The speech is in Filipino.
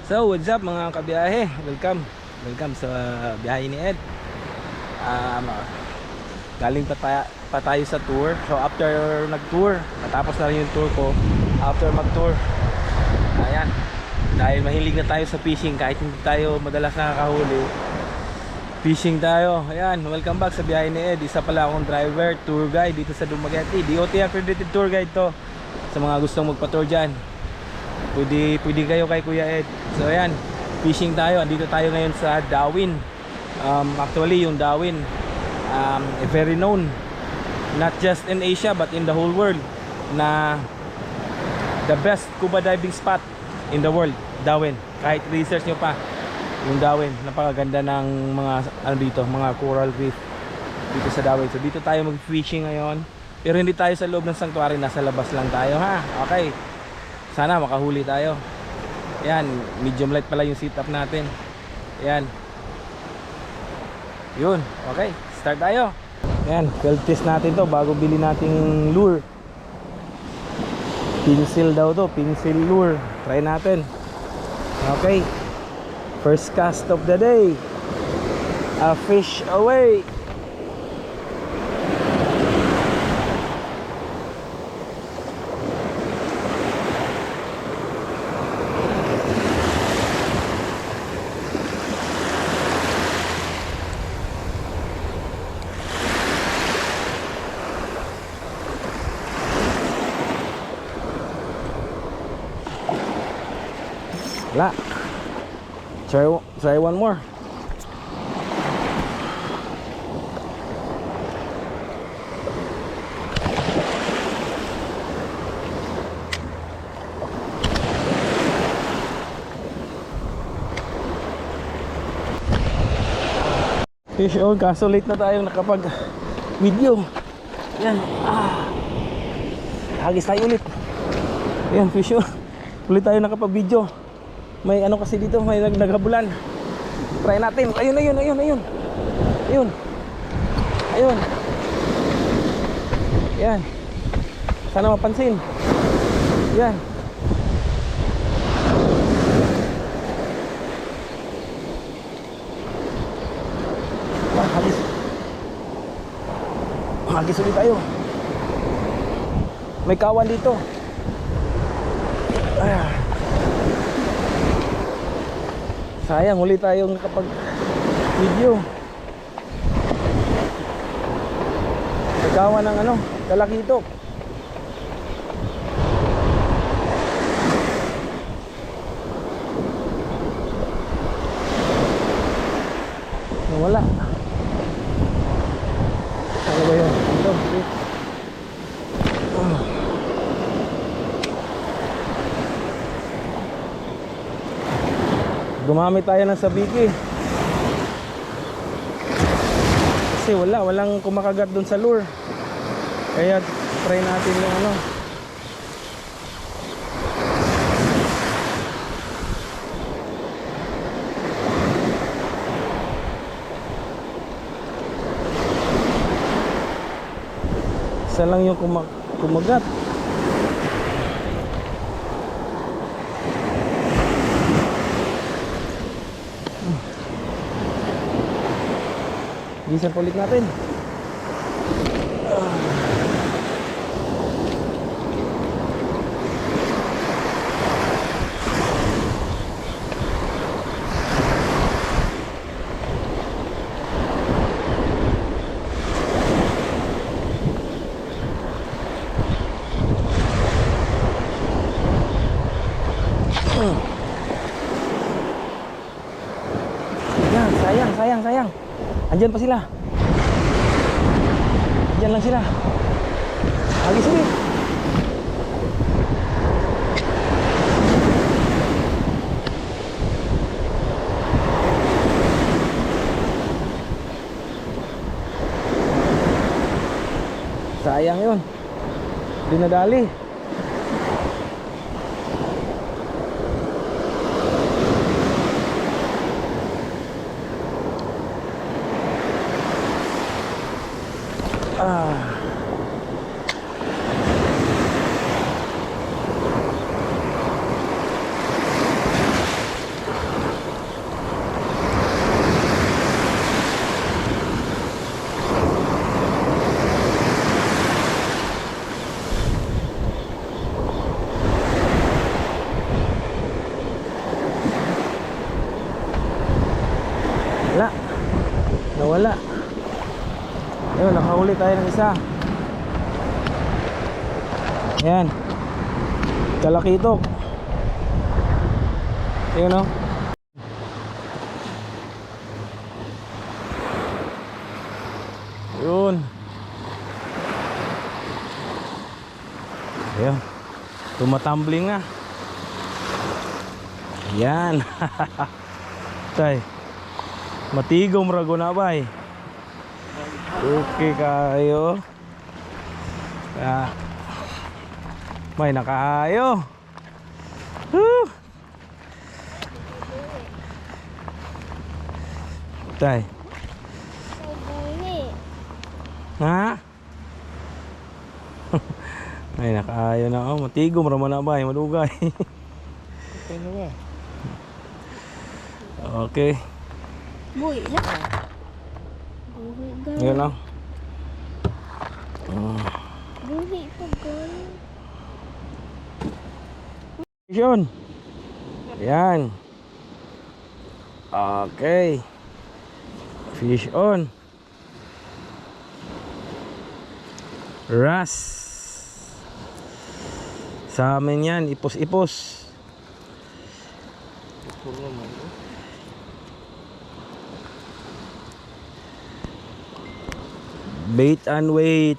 So what's up mga kabiyahe, welcome sa biyahe ni Ed. um, Galing pa tayo sa tour. So after nag-tour, natapos na rin yung tour ko. After mag-tour, ayan, dahil mahilig na tayo sa fishing, kahit hindi tayo madalas nakakahuli, fishing tayo. Ayan, welcome back sa biyahe ni Ed. Isa pala akong driver, tour guide dito sa Dumaguete. DOT accredited tour guide to. Sa mga gustong magpa-tour dyan, pwede kayo kay Kuya Ed. So ayan, fishing tayo. Andito tayo ngayon sa Dawin. Actually yung Dawin, very known not just in Asia but in the whole world na the best scuba diving spot in the world. Dawin, kahit research nyo pa yung Dawin, napakaganda ng mga ano dito, mga coral reef dito sa Dawin. So dito tayo mag-fishing ngayon, pero hindi tayo sa loob ng sanctuary, nasa labas lang tayo ha. Okay, sana makahuli tayo. Yan, medium light pala yung setup natin. Yan. Yun, okay, start tayo. Yan, field test natin to bago bili nating lure. Pencil daw to, pencil lure. Try natin. Okay, first cast of the day. A fish away. Wala. Try one more. Fish on, kaso late na tayong nakapag video. Yan. Hagis tayo ulit. Yan, fish on. Ulit tayo nakapag video. May ano kasi dito, may naghabulan. Try natin. Ayun. Yan. Sana mapansin. Yan. Hagis ulit tayo. May kawan dito. Sayang, huli tayong kapag video. Nagkawan ng ano, talakitok. Wala. Ano ba yun? Ito. Gumamit tayo ng sabiki kasi walang kumakagat dun sa lure, kaya try natin yung ano. Isa lang yung kumagat. Gisan ulit natin. Yan, sayang. Andyan pa sila. Andyan lang sila. Hagis ulit. Sayang yun. Di nadali. Nakahuli tayo ng isa. Ayan. Kalakitok. Ayan o. Yun. Ayan. Tumatumbling na. Ayan. Tay. Matigom rago na ba eh. Okay kayo. May nakaayo. Woo! Tay. Ha? May nakaayo na ako. Matigom raman na ba eh. Malugay. Okay na ba? Okay. Buhi na. Buhi gano'n. Ngayon lang. Buhi pa gano'n. Yun. Ayan. Okay. Fish on. Ras. Sa amin yan, ipos-ipos. Bait and wait.